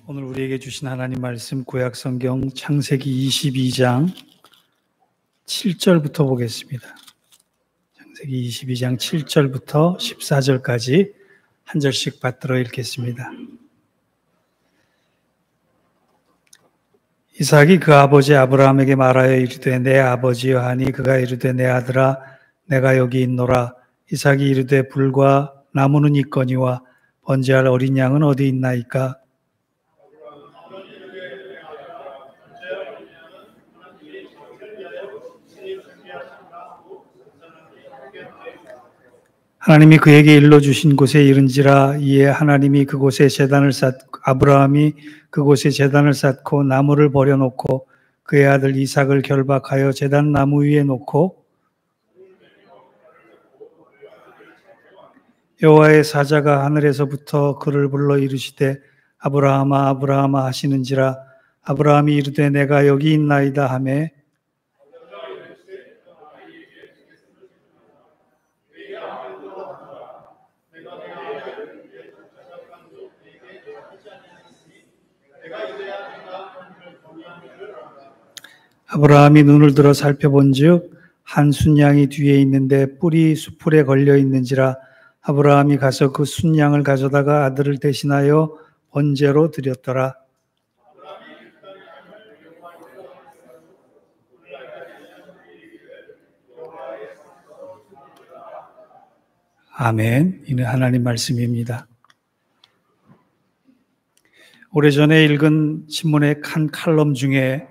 오늘 우리에게 주신 하나님 말씀 구약 성경 창세기 22장 7절부터 보겠습니다. 창세기 22장 7절부터 14절까지 한 절씩 받들어 읽겠습니다. 이삭이 그 아버지 아브라함에게 말하여 이르되 내 아버지여 하니 그가 이르되 내 아들아 내가 여기 있노라. 이삭이 이르되 불과 나무는 있거니와 번제할 어린 양은 어디 있나이까? 하나님이 그에게 일러주신 곳에 이른지라. 이에 하나님이 그곳에 제단을 쌓고 아브라함이 그곳에 제단을 쌓고 나무를 버려놓고 그의 아들 이삭을 결박하여 제단 나무 위에 놓고 여호와의 사자가 하늘에서부터 그를 불러 이르시되 아브라함아 아브라함아 하시는지라. 아브라함이 이르되 내가 여기 있나이다 하매 아브라함이 눈을 들어 살펴본즉 한 순양이 뒤에 있는데 뿔이 수풀에 걸려 있는지라. 아브라함이 가서 그 순양을 가져다가 아들을 대신하여 번제로 드렸더라. 아멘. 이는 하나님 말씀입니다. 오래전에 읽은 신문의 한 칼럼 중에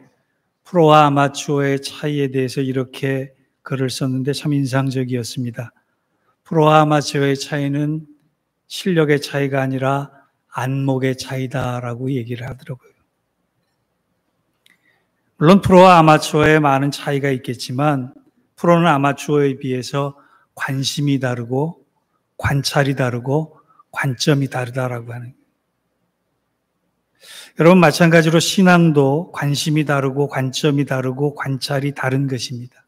프로와 아마추어의 차이에 대해서 이렇게 글을 썼는데 참 인상적이었습니다. 프로와 아마추어의 차이는 실력의 차이가 아니라 안목의 차이다라고 얘기를 하더라고요. 물론 프로와 아마추어에 많은 차이가 있겠지만 프로는 아마추어에 비해서 관심이 다르고 관찰이 다르고 관점이 다르다라고 하는 거예요. 여러분 마찬가지로 신앙도 관심이 다르고 관점이 다르고 관찰이 다른 것입니다.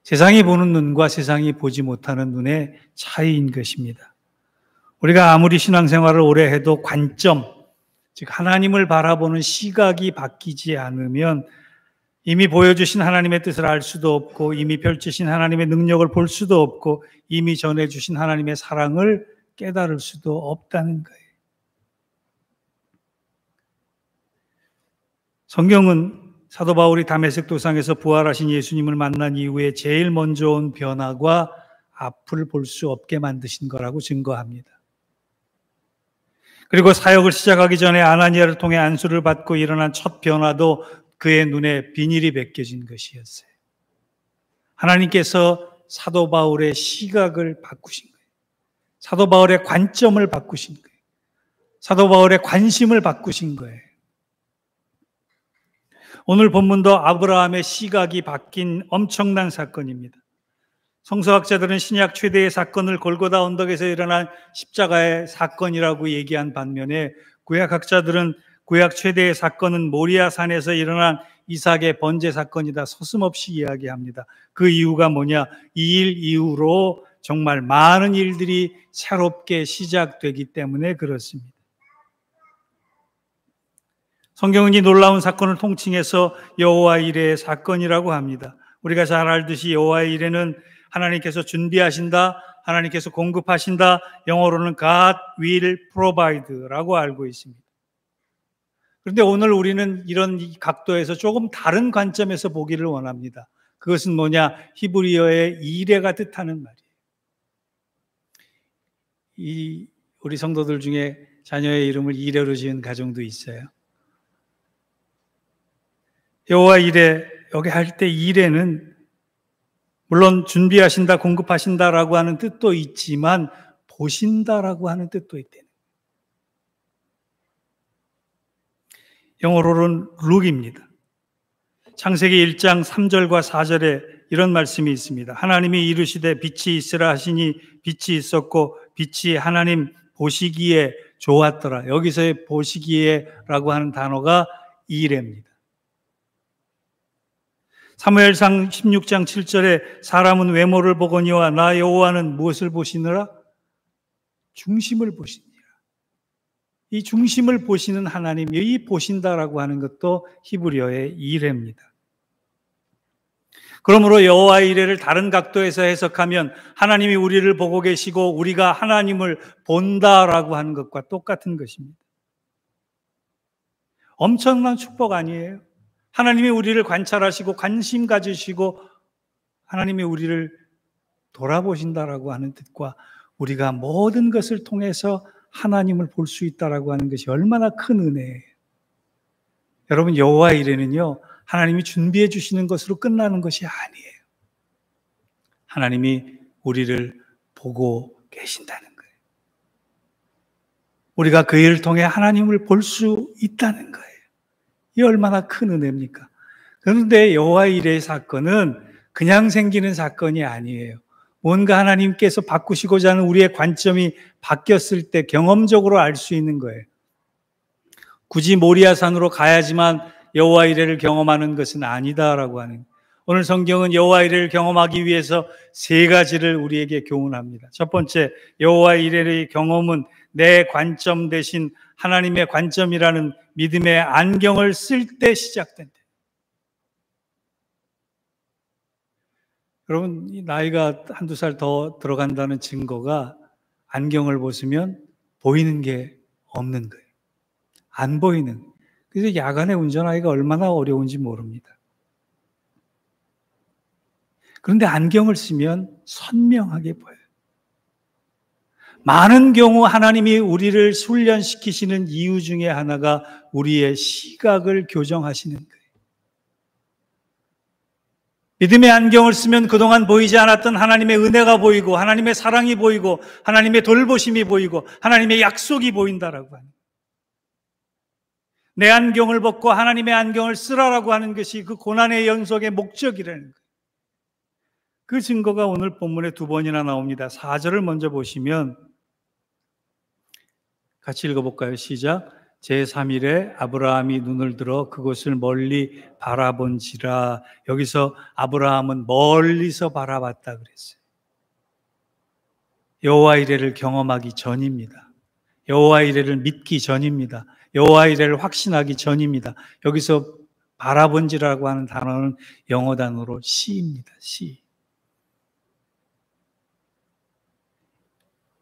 세상이 보는 눈과 세상이 보지 못하는 눈의 차이인 것입니다. 우리가 아무리 신앙생활을 오래 해도 관점, 즉 하나님을 바라보는 시각이 바뀌지 않으면 이미 보여주신 하나님의 뜻을 알 수도 없고 이미 펼치신 하나님의 능력을 볼 수도 없고 이미 전해주신 하나님의 사랑을 깨달을 수도 없다는 거예요. 성경은 사도 바울이 다메섹 도상에서 부활하신 예수님을 만난 이후에 제일 먼저 온 변화가 앞을 볼 수 없게 만드신 거라고 증거합니다. 그리고 사역을 시작하기 전에 아나니아를 통해 안수를 받고 일어난 첫 변화도 그의 눈에 비닐이 벗겨진 것이었어요. 하나님께서 사도 바울의 시각을 바꾸신 거예요. 사도 바울의 관점을 바꾸신 거예요. 사도 바울의 관심을 바꾸신 거예요. 오늘 본문도 아브라함의 시각이 바뀐 엄청난 사건입니다. 성서학자들은 신약 최대의 사건을 골고다 언덕에서 일어난 십자가의 사건이라고 얘기한 반면에 구약학자들은 구약 최대의 사건은 모리아 산에서 일어난 이삭의 번제 사건이다 서슴없이 이야기합니다. 그 이유가 뭐냐? 이 일 이후로 정말 많은 일들이 새롭게 시작되기 때문에 그렇습니다. 성경은 이 놀라운 사건을 통칭해서 여호와 이레의 사건이라고 합니다. 우리가 잘 알듯이 여호와 이레는 하나님께서 준비하신다, 하나님께서 공급하신다, 영어로는 God will provide라고 알고 있습니다. 그런데 오늘 우리는 이런 각도에서 조금 다른 관점에서 보기를 원합니다. 그것은 뭐냐? 히브리어의 이레가 뜻하는 말이에요. 우리 성도들 중에 자녀의 이름을 이레로 지은 가정도 있어요. 여호와 이레, 여기 할 때 이레는 물론 준비하신다, 공급하신다라고 하는 뜻도 있지만 보신다라고 하는 뜻도 있대요. 영어로는 look입니다. 창세기 1장 3절과 4절에 이런 말씀이 있습니다. 하나님이 이르시되 빛이 있으라 하시니 빛이 있었고 빛이 하나님 보시기에 좋았더라. 여기서의 보시기에라고 하는 단어가 이레입니다. 사무엘상 16장 7절에 사람은 외모를 보거니와 나 여호와는 무엇을 보시느라? 중심을 보시니라. 이 중심을 보시는 하나님, 이 보신다라고 하는 것도 히브리어의 이레입니다. 그러므로 여호와 이레를 다른 각도에서 해석하면 하나님이 우리를 보고 계시고 우리가 하나님을 본다라고 하는 것과 똑같은 것입니다. 엄청난 축복 아니에요? 하나님이 우리를 관찰하시고 관심 가지시고 하나님이 우리를 돌아보신다라고 하는 뜻과 우리가 모든 것을 통해서 하나님을 볼 수 있다라고 하는 것이 얼마나 큰 은혜예요. 여러분, 여호와 이레는요, 하나님이 준비해 주시는 것으로 끝나는 것이 아니에요. 하나님이 우리를 보고 계신다는 거예요. 우리가 그 일을 통해 하나님을 볼 수 있다는 거예요. 이 얼마나 큰 은혜입니까? 그런데 여호와 이레의 사건은 그냥 생기는 사건이 아니에요. 뭔가 하나님께서 바꾸시고자 하는 우리의 관점이 바뀌었을 때 경험적으로 알 수 있는 거예요. 굳이 모리아산으로 가야지만 여호와 이레를 경험하는 것은 아니다라고 하는, 오늘 성경은 여호와 이레를 경험하기 위해서 세 가지를 우리에게 교훈합니다. 첫 번째, 여호와 이레의 경험은 내 관점 대신 하나님의 관점이라는 믿음의 안경을 쓸 때 시작된다. 여러분, 이 나이가 한두 살 더 들어간다는 증거가 안경을 벗으면 보이는 게 없는 거예요. 안 보이는. 그래서 야간에 운전하기가 얼마나 어려운지 모릅니다. 그런데 안경을 쓰면 선명하게 보여요. 많은 경우 하나님이 우리를 훈련시키시는 이유 중에 하나가 우리의 시각을 교정하시는 거예요. 믿음의 안경을 쓰면 그동안 보이지 않았던 하나님의 은혜가 보이고 하나님의 사랑이 보이고 하나님의 돌보심이 보이고 하나님의 약속이 보인다라고 하는, 내 안경을 벗고 하나님의 안경을 쓰라라고 하는 것이 그 고난의 연속의 목적이라는 거예요. 그 증거가 오늘 본문에 두 번이나 나옵니다. 4절을 먼저 보시면 같이 읽어볼까요? 시작. 제3일에 아브라함이 눈을 들어 그곳을 멀리 바라본지라. 여기서 아브라함은 멀리서 바라봤다 그랬어요. 여호와 이레를 경험하기 전입니다. 여호와 이레를 믿기 전입니다. 여호와 이레를 확신하기 전입니다. 여기서 바라본지라고 하는 단어는 영어 단어로 시입니다. 시.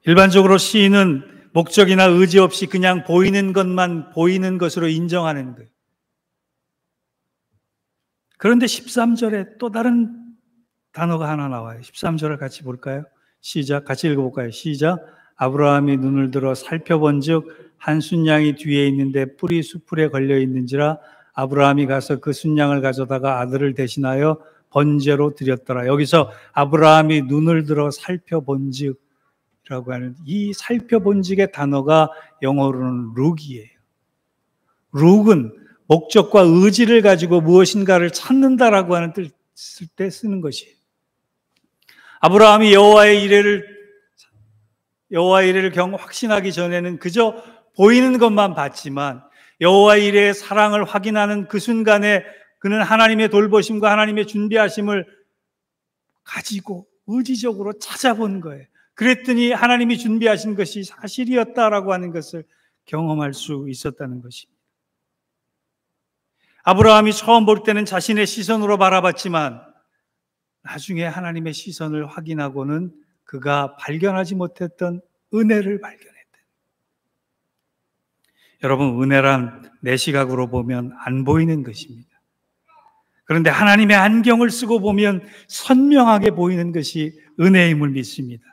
일반적으로 시인은 목적이나 의지 없이 그냥 보이는 것만 보이는 것으로 인정하는 거예요. 그런데 13절에 또 다른 단어가 하나 나와요. 13절을 같이 볼까요? 시작. 같이 읽어볼까요? 시작. 아브라함이 눈을 들어 살펴본 즉 한 순양이 뒤에 있는데 뿔이 수풀에 걸려 있는지라. 아브라함이 가서 그 순양을 가져다가 아들을 대신하여 번제로 드렸더라. 여기서 아브라함이 눈을 들어 살펴본 즉 라고 하는 이 살펴본직의 단어가 영어로는 룩이에요. 룩은 목적과 의지를 가지고 무엇인가를 찾는다라고 하는 뜻을 때 쓰는 것이에요. 아브라함이 여호와 이레를 확신하기 전에는 그저 보이는 것만 봤지만 여호와 이레의 사랑을 확인하는 그 순간에 그는 하나님의 돌보심과 하나님의 준비하심을 가지고 의지적으로 찾아본 거예요. 그랬더니 하나님이 준비하신 것이 사실이었다라고 하는 것을 경험할 수 있었다는 것입니다. 아브라함이 처음 볼 때는 자신의 시선으로 바라봤지만 나중에 하나님의 시선을 확인하고는 그가 발견하지 못했던 은혜를 발견했다. 여러분, 은혜란 내 시각으로 보면 안 보이는 것입니다. 그런데 하나님의 안경을 쓰고 보면 선명하게 보이는 것이 은혜임을 믿습니다.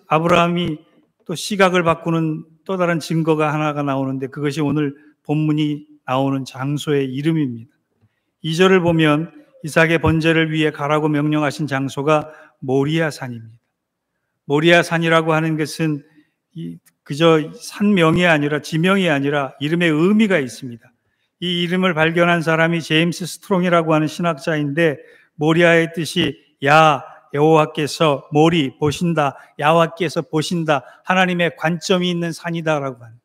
아브라함이 또 시각을 바꾸는 또 다른 증거가 하나가 나오는데 그것이 오늘 본문이 나오는 장소의 이름입니다. 2절을 보면 이삭의 번제를 위해 가라고 명령하신 장소가 모리아산입니다. 모리아산이라고 하는 것은 그저 산명이 아니라 지명이 아니라 이름의 의미가 있습니다. 이 이름을 발견한 사람이 제임스 스트롱이라고 하는 신학자인데 모리아의 뜻이 여호와께서 모리 보신다, 야와께서 보신다, 하나님의 관점이 있는 산이다라고 하는,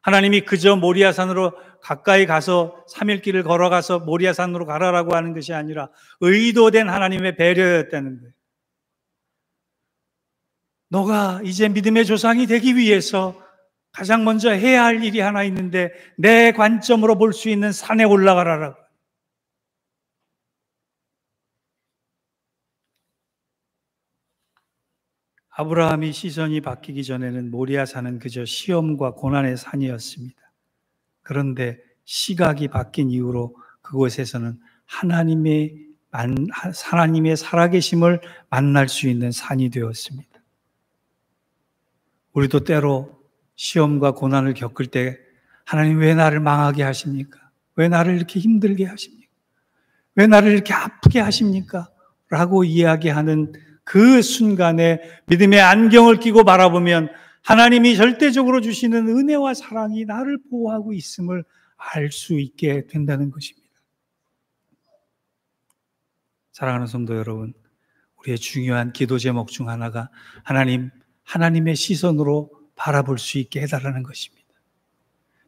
하나님이 그저 모리아산으로 가까이 가서 3일 길을 걸어가서 모리아산으로 가라라고 하는 것이 아니라 의도된 하나님의 배려였다는 거예요. 너가 이제 믿음의 조상이 되기 위해서 가장 먼저 해야 할 일이 하나 있는데 내 관점으로 볼 수 있는 산에 올라가라라고. 아브라함이 시선이 바뀌기 전에는 모리아 산은 그저 시험과 고난의 산이었습니다. 그런데 시각이 바뀐 이후로 그곳에서는 하나님의 살아계심을 만날 수 있는 산이 되었습니다. 우리도 때로 시험과 고난을 겪을 때 하나님 왜 나를 망하게 하십니까? 왜 나를 이렇게 힘들게 하십니까? 왜 나를 이렇게 아프게 하십니까? 라고 이야기하는 그 순간에 믿음의 안경을 끼고 바라보면 하나님이 절대적으로 주시는 은혜와 사랑이 나를 보호하고 있음을 알 수 있게 된다는 것입니다. 사랑하는 성도 여러분, 우리의 중요한 기도 제목 중 하나가 하나님의 시선으로 바라볼 수 있게 해달라는 것입니다.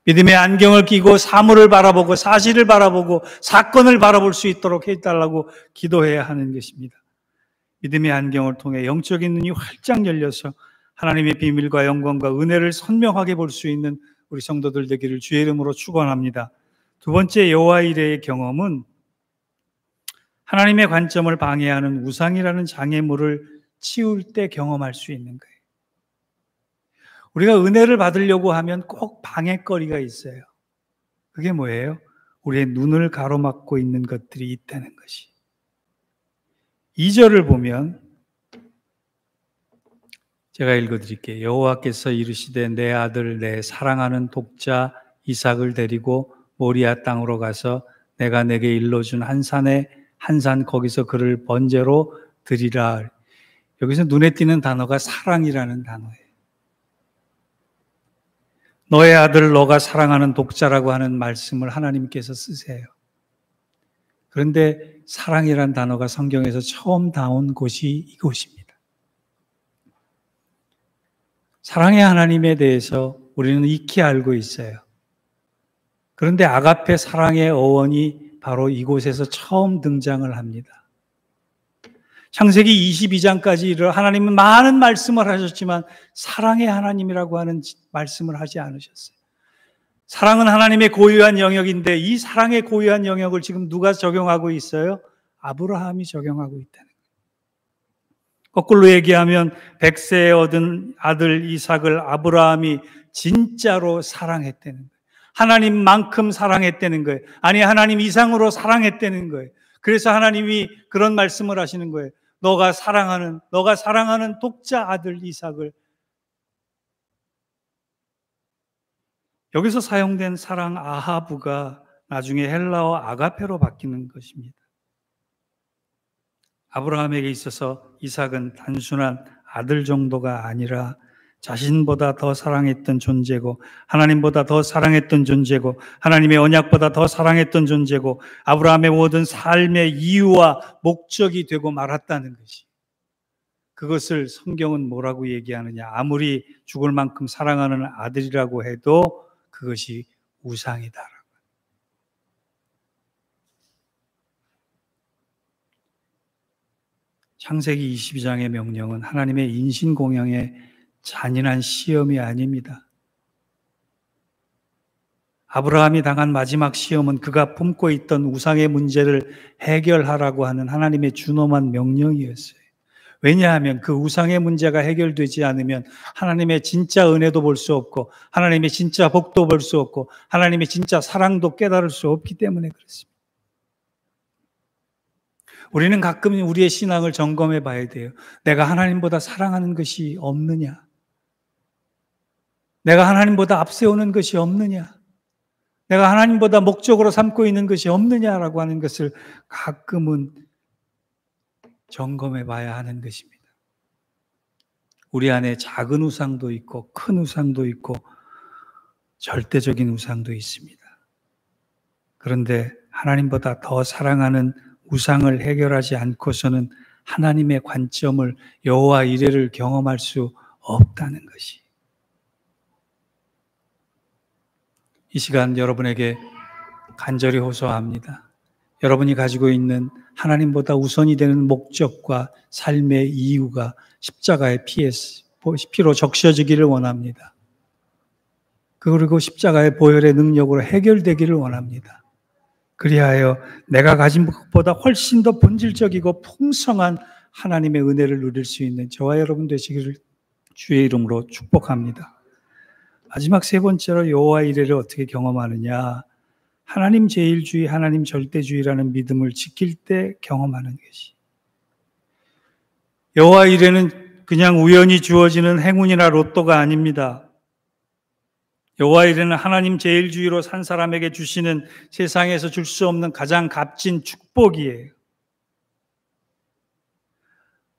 믿음의 안경을 끼고 사물을 바라보고 사실을 바라보고 사건을 바라볼 수 있도록 해달라고 기도해야 하는 것입니다. 믿음의 안경을 통해 영적인 눈이 활짝 열려서 하나님의 비밀과 영광과 은혜를 선명하게 볼 수 있는 우리 성도들 되기를 주의 이름으로 축원합니다. 두 번째 여호와 이레의 경험은 하나님의 관점을 방해하는 우상이라는 장애물을 치울 때 경험할 수 있는 거예요. 우리가 은혜를 받으려고 하면 꼭 방해거리가 있어요. 그게 뭐예요? 우리의 눈을 가로막고 있는 것들이 있다는 것이. 2절을 보면 제가 읽어드릴게요. 여호와께서 이르시되 내 아들 내 사랑하는 독자 이삭을 데리고 모리아 땅으로 가서 내가 내게 일러준 한 산 거기서 그를 번제로 드리라. 여기서 눈에 띄는 단어가 사랑이라는 단어예요. 너의 아들 너가 사랑하는 독자라고 하는 말씀을 하나님께서 쓰세요. 그런데 사랑이란 단어가 성경에서 처음 나온 곳이 이곳입니다. 사랑의 하나님에 대해서 우리는 익히 알고 있어요. 그런데 아가페 사랑의 어원이 바로 이곳에서 처음 등장을 합니다. 창세기 22장까지 하나님은 많은 말씀을 하셨지만 사랑의 하나님이라고 하는 말씀을 하지 않으셨어요. 사랑은 하나님의 고유한 영역인데 이 사랑의 고유한 영역을 지금 누가 적용하고 있어요? 아브라함이 적용하고 있다는 거예요. 거꾸로 얘기하면 100세에 얻은 아들 이삭을 아브라함이 진짜로 사랑했다는 거예요. 하나님만큼 사랑했다는 거예요. 아니 하나님 이상으로 사랑했다는 거예요. 그래서 하나님이 그런 말씀을 하시는 거예요. 너가 사랑하는 독자 아들 이삭을. 여기서 사용된 사랑 아하브가 나중에 헬라어 아가페로 바뀌는 것입니다. 아브라함에게 있어서 이삭은 단순한 아들 정도가 아니라 자신보다 더 사랑했던 존재고 하나님보다 더 사랑했던 존재고 하나님의 언약보다 더 사랑했던 존재고 아브라함의 모든 삶의 이유와 목적이 되고 말았다는 것이. 그것을 성경은 뭐라고 얘기하느냐. 아무리 죽을 만큼 사랑하는 아들이라고 해도 그것이 우상이다. 창세기 22장의 명령은 하나님의 인신공양의 잔인한 시험이 아닙니다. 아브라함이 당한 마지막 시험은 그가 품고 있던 우상의 문제를 해결하라고 하는 하나님의 준엄한 명령이었어요. 왜냐하면 그 우상의 문제가 해결되지 않으면 하나님의 진짜 은혜도 볼 수 없고 하나님의 진짜 복도 볼 수 없고 하나님의 진짜 사랑도 깨달을 수 없기 때문에 그렇습니다. 우리는 가끔 우리의 신앙을 점검해 봐야 돼요. 내가 하나님보다 사랑하는 것이 없느냐? 내가 하나님보다 앞세우는 것이 없느냐? 내가 하나님보다 목적으로 삼고 있는 것이 없느냐라고 하는 것을 가끔은 점검해 봐야 하는 것입니다. 우리 안에 작은 우상도 있고 큰 우상도 있고 절대적인 우상도 있습니다. 그런데 하나님보다 더 사랑하는 우상을 해결하지 않고서는 하나님의 관점을 여호와 이레를 경험할 수 없다는 것이. 이 시간 여러분에게 간절히 호소합니다. 여러분이 가지고 있는 하나님보다 우선이 되는 목적과 삶의 이유가 십자가의 피였어요. 피로 적셔지기를 원합니다. 그리고 십자가의 보혈의 능력으로 해결되기를 원합니다. 그리하여 내가 가진 것보다 훨씬 더 본질적이고 풍성한 하나님의 은혜를 누릴 수 있는 저와 여러분 되시기를 주의 이름으로 축복합니다. 마지막 세 번째로 여호와 이레를 어떻게 경험하느냐? 하나님 제일주의, 하나님 절대주의라는 믿음을 지킬 때 경험하는 것이. 여호와 이레는 그냥 우연히 주어지는 행운이나 로또가 아닙니다. 여호와 이레는 하나님 제일주의로 산 사람에게 주시는 세상에서 줄 수 없는 가장 값진 축복이에요.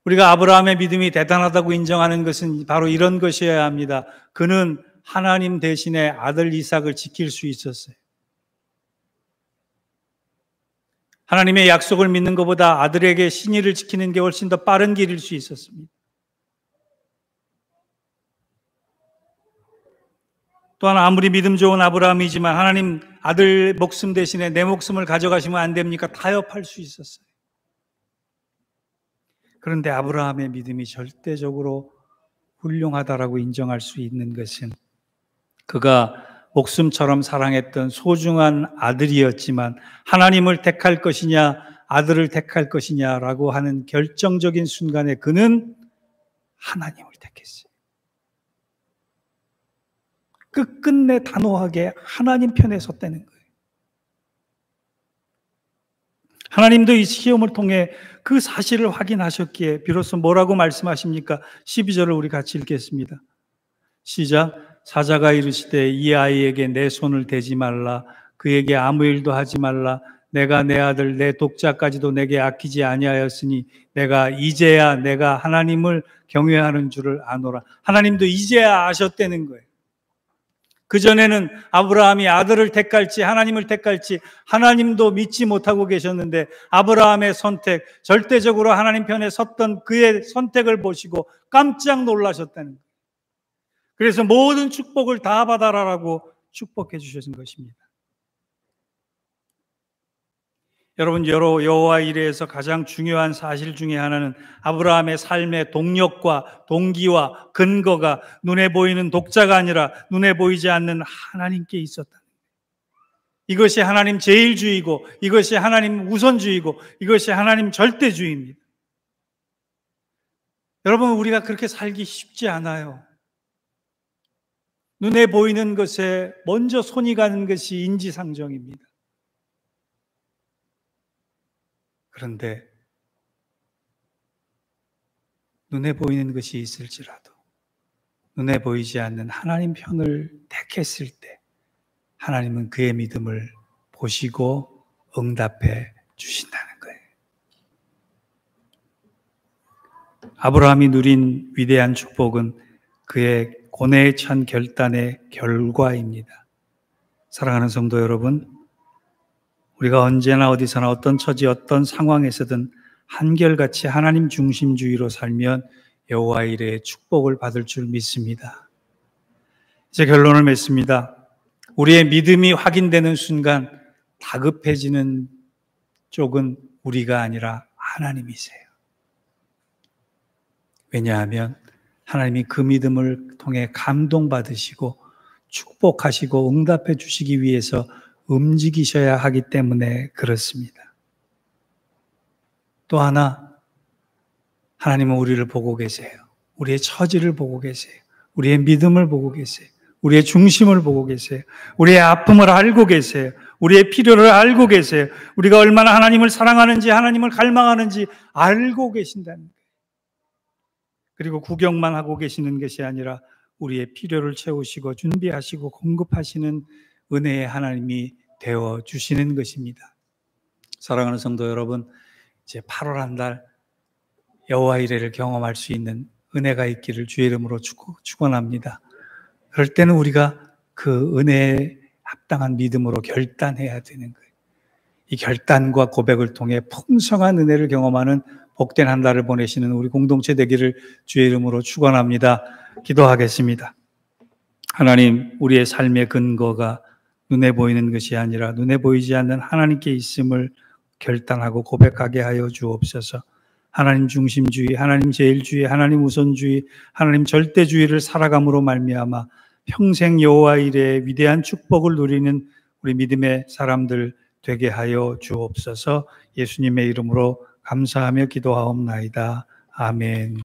우리가 아브라함의 믿음이 대단하다고 인정하는 것은 바로 이런 것이어야 합니다. 그는 하나님 대신에 아들 이삭을 지킬 수 있었어요. 하나님의 약속을 믿는 것보다 아들에게 신의를 지키는 게 훨씬 더 빠른 길일 수 있었습니다. 또한 아무리 믿음 좋은 아브라함이지만 하나님 아들 목숨 대신에 내 목숨을 가져가시면 안 됩니까? 타협할 수 있었어요. 그런데 아브라함의 믿음이 절대적으로 훌륭하다라고 인정할 수 있는 것은 그가 목숨처럼 사랑했던 소중한 아들이었지만 하나님을 택할 것이냐 아들을 택할 것이냐라고 하는 결정적인 순간에 그는 하나님을 택했어요. 끝끝내 단호하게 하나님 편에 섰다는 거예요. 하나님도 이 시험을 통해 그 사실을 확인하셨기에 비로소 뭐라고 말씀하십니까? 12절을 우리 같이 읽겠습니다. 시작. 사자가 이르시되 이 아이에게 내 손을 대지 말라. 그에게 아무 일도 하지 말라. 내가 내 아들 내 독자까지도 내게 아끼지 아니하였으니 내가 이제야 내가 하나님을 경외하는 줄을 아노라. 하나님도 이제야 아셨다는 거예요. 그전에는 아브라함이 아들을 택할지 하나님을 택할지 하나님도 믿지 못하고 계셨는데 아브라함의 선택, 절대적으로 하나님 편에 섰던 그의 선택을 보시고 깜짝 놀라셨다는 거예요. 그래서 모든 축복을 다 받아라라고 축복해 주셨던 것입니다. 여러분, 여호와 이레에서 가장 중요한 사실 중에 하나는 아브라함의 삶의 동력과 동기와 근거가 눈에 보이는 독자가 아니라 눈에 보이지 않는 하나님께 있었다는 거예요. 이것이 하나님 제일주의고 이것이 하나님 우선주의고 이것이 하나님 절대주의입니다. 여러분, 우리가 그렇게 살기 쉽지 않아요. 눈에 보이는 것에 먼저 손이 가는 것이 인지상정입니다. 그런데 눈에 보이는 것이 있을지라도 눈에 보이지 않는 하나님 편을 택했을 때 하나님은 그의 믿음을 보시고 응답해 주신다는 거예요. 아브라함이 누린 위대한 축복은 그의 고뇌에 찬 결단의 결과입니다. 사랑하는 성도 여러분, 우리가 언제나 어디서나 어떤 처지 어떤 상황에서든 한결같이 하나님 중심주의로 살면 여호와 이레의 축복을 받을 줄 믿습니다. 이제 결론을 맺습니다. 우리의 믿음이 확인되는 순간 다급해지는 쪽은 우리가 아니라 하나님이세요. 왜냐하면 하나님이 그 믿음을 통해 감동받으시고 축복하시고 응답해 주시기 위해서 움직이셔야 하기 때문에 그렇습니다. 또 하나, 하나님은 우리를 보고 계세요. 우리의 처지를 보고 계세요. 우리의 믿음을 보고 계세요. 우리의 중심을 보고 계세요. 우리의 아픔을 알고 계세요. 우리의 필요를 알고 계세요. 우리가 얼마나 하나님을 사랑하는지 하나님을 갈망하는지 알고 계신다는 거예요. 그리고 구경만 하고 계시는 것이 아니라 우리의 필요를 채우시고 준비하시고 공급하시는 은혜의 하나님이 되어주시는 것입니다. 사랑하는 성도 여러분, 이제 8월 한 달 여호와 이레를 경험할 수 있는 은혜가 있기를 주의 이름으로 축원합니다. 그럴 때는 우리가 그 은혜에 합당한 믿음으로 결단해야 되는 거예요. 이 결단과 고백을 통해 풍성한 은혜를 경험하는 복된 한 달을 보내시는 우리 공동체 되기를 주의 이름으로 축원합니다. 기도하겠습니다. 하나님, 우리의 삶의 근거가 눈에 보이는 것이 아니라 눈에 보이지 않는 하나님께 있음을 결단하고 고백하게 하여 주옵소서. 하나님 중심주의, 하나님 제일주의, 하나님 우선주의, 하나님 절대주의를 살아감으로 말미암아 평생 여호와 일의 위대한 축복을 누리는 우리 믿음의 사람들 되게 하여 주옵소서. 예수님의 이름으로 감사하며 기도하옵나이다. 아멘.